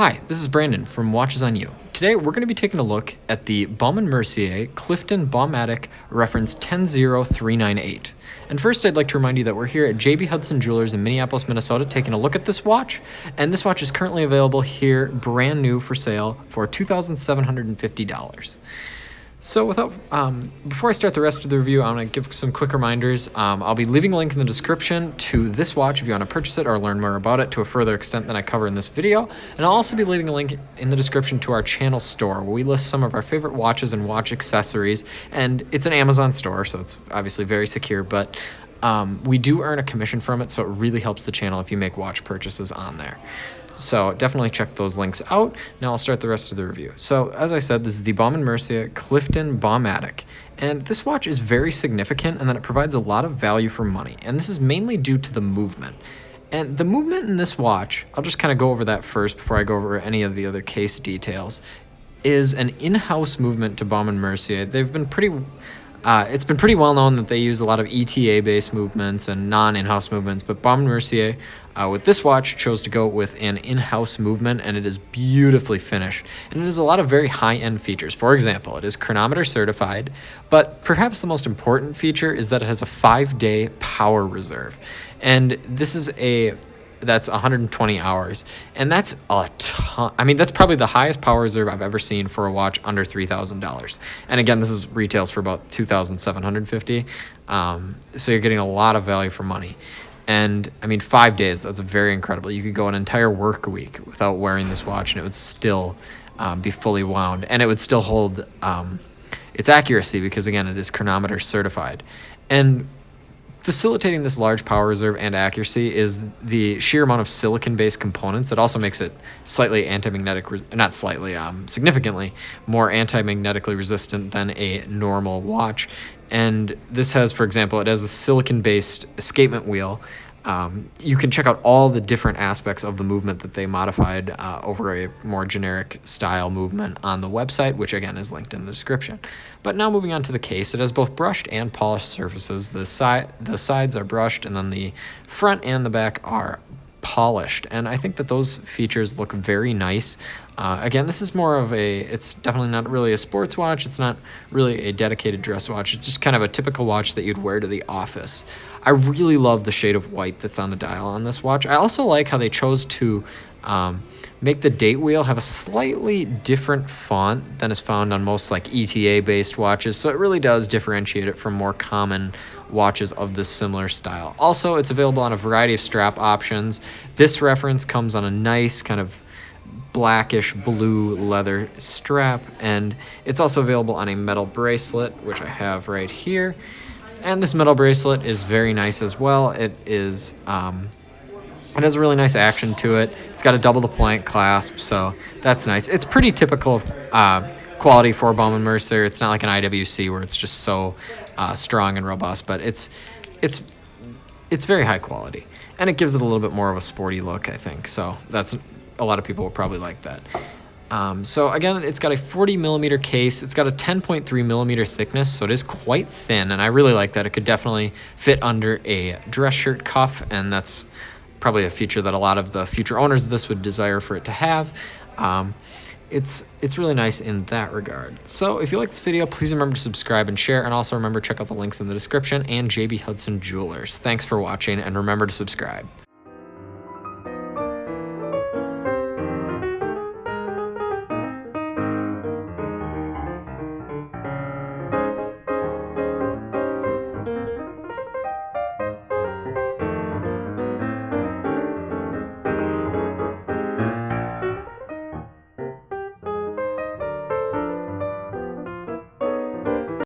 Hi, this is Brandon from Watches on You. Today we're going to be taking a look at the Baume Mercier Clifton Baumatic reference 10398. And first I'd like to remind you that we're here at JB Hudson Jewelers in Minneapolis, Minnesota taking a look at this watch. And this watch is currently available here brand new for sale for $2,750. So before I start the rest of the review, I'm going to give some quick reminders. I'll be leaving a link in the description to this watch if you want to purchase it or learn more about it to a further extent than I cover in this video. And I'll also be leaving a link in the description to our channel store where we list some of our favorite watches and watch accessories. And it's an Amazon store, so it's obviously very secure, but we do earn a commission from it, so it really helps the channel if you make watch purchases on there. So definitely check those links out. Now I'll start the rest of the review. So as I said, this is the Baume Mercier Clifton Baumatic. And this watch is very significant in that it provides a lot of value for money. And this is mainly due to the movement. And the movement in this watch, I'll just kind of go over that first before I go over any of the other case details, is an in-house movement to Baume Mercier. They've been it's been pretty well known that they use a lot of ETA-based movements and non-in-house movements, but Baume Mercier, with this watch, chose to go with an in-house movement, and it is beautifully finished. And it has a lot of very high-end features. For example, it is chronometer certified, but perhaps the most important feature is that it has a 5-day power reserve. And this is that's 120 hours, and that's a ton. I mean, that's probably the highest power reserve I've ever seen for a watch under $3,000. And again, this is retails for about $2,750. So you're getting a lot of value for money. And I mean, 5 days, that's very incredible. You could go an entire work week without wearing this watch, and it would still be fully wound, and it would still hold its accuracy because, again, it is chronometer certified. And facilitating this large power reserve and accuracy is the sheer amount of silicon-based components. It also makes it slightly significantly more anti-magnetically resistant than a normal watch. And this has, for example, it has a silicon-based escapement wheel. You can check out all the different aspects of the movement that they modified over a more generic style movement on the website, which again is linked in the description. But now moving on to the case, it has both brushed and polished surfaces. The sides are brushed, and then the front and the back are polished, and I think that those features look very nice. Again, this is more of it's definitely not really a sports watch. It's not really a dedicated dress watch. It's just kind of a typical watch that you'd wear to the office. I really love the shade of white that's on the dial on this watch. I also like how they chose to make the date wheel have a slightly different font than is found on most like ETA-based watches, so it really does differentiate it from more common watches of this similar style. Also, it's available on a variety of strap options. This reference comes on a nice kind of blackish blue leather strap, and it's also available on a metal bracelet, which I have right here. And this metal bracelet is very nice as well. It has a really nice action to it. It's got a double the point clasp, so that's nice. It's pretty typical of quality for Baume Mercier. It's not like an IWC where it's just so strong and robust, but it's very high quality, and it gives it a little bit more of a sporty look, I think. So that's a lot of people will probably like that. So again, it's got a 40 millimeter case. It's got a 10.3 millimeter thickness, so it is quite thin, and I really like that. It could definitely fit under a dress shirt cuff, and that's probably a feature that a lot of the future owners of this would desire for it to have. It's really nice in that regard. So if you like this video, please remember to subscribe and share, and also remember to check out the links in the description and JB Hudson Jewelers. Thanks for watching, and remember to subscribe.